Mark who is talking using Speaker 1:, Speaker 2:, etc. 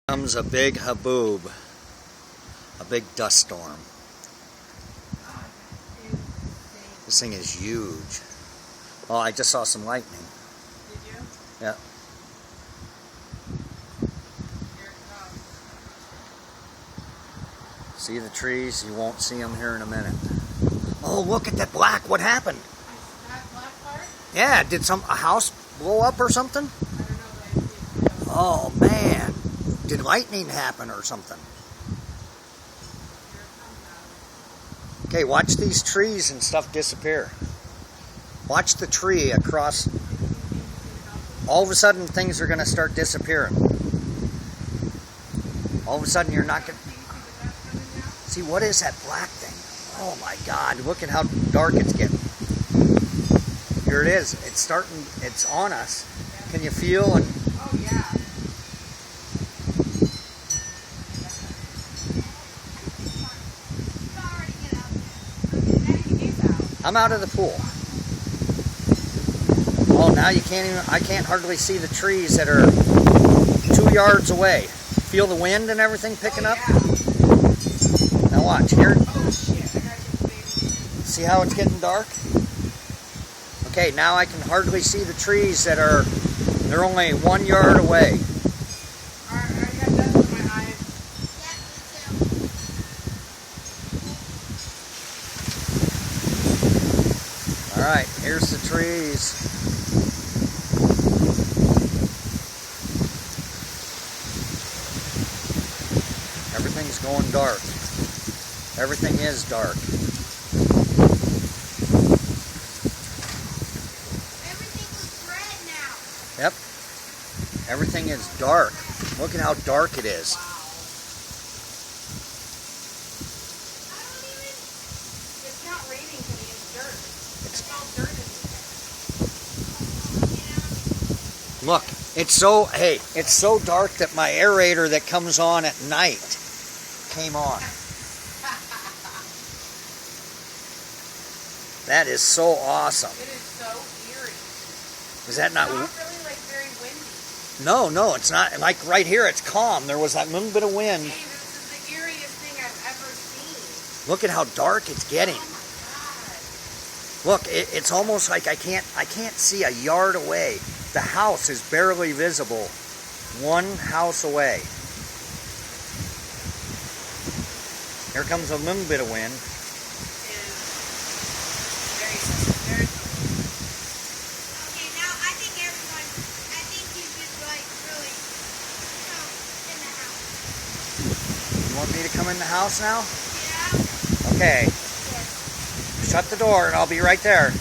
Speaker 1: Comes a big haboob, a big dust storm. This thing is huge. Oh, I just saw some lightning.
Speaker 2: Did you?
Speaker 1: Yeah.
Speaker 2: Here it comes.
Speaker 1: See the trees? You won't see them here in a minute. Oh, look at that black. What happened?
Speaker 2: That black part?
Speaker 1: Yeah, did a house blow up or something?
Speaker 2: I don't know, but I see it.
Speaker 1: Oh, man. Did lightning happen or something?
Speaker 2: Here it comes out.
Speaker 1: Okay, watch these trees and stuff disappear. Watch the tree across. All of a sudden, things are going to start disappearing. All of a sudden, you're not going to... See, what is that black thing? Oh my God, look at how dark it's getting. Here it is. It's starting, it's on us. Can you feel? And
Speaker 2: Oh, yeah.
Speaker 1: I'm out of the pool. Oh, now you can't even, I can't hardly see the trees that are 2 yards away. Feel the wind and everything picking up? Now watch, here.
Speaker 2: Oh, shit. I got you, baby.
Speaker 1: See how it's getting dark? Okay, now I can hardly see the trees that are, they're only 1 yard away.
Speaker 2: Alright, I got dust in my eyes.
Speaker 1: Alright, here's the trees. Everything's going dark. Everything is dark.
Speaker 3: Everything was red now.
Speaker 1: Yep. Everything is dark. Look at how dark it is.
Speaker 2: It's not raining to me, it's dirt. It's all dirt in here.
Speaker 1: Look, it's so, hey, it's so dark that my aerator that comes on at night came on. That is so awesome.
Speaker 2: It is so eerie.
Speaker 1: Is that not?
Speaker 2: It's not really like very windy.
Speaker 1: No, it's not. Like right here, it's calm. There was that little bit of wind.
Speaker 2: Hey, this is the eeriest thing I've ever seen.
Speaker 1: Look at how dark it's getting.
Speaker 2: Oh my God.
Speaker 1: Look, it's almost like I can't see a yard away. The house is barely visible. One house away. Here comes a little bit of wind.
Speaker 3: Okay, now I think you should like really in the house.
Speaker 1: You want me to come in the house now?
Speaker 3: Yeah?
Speaker 1: Okay.
Speaker 3: Yes.
Speaker 1: Shut the door and I'll be right there.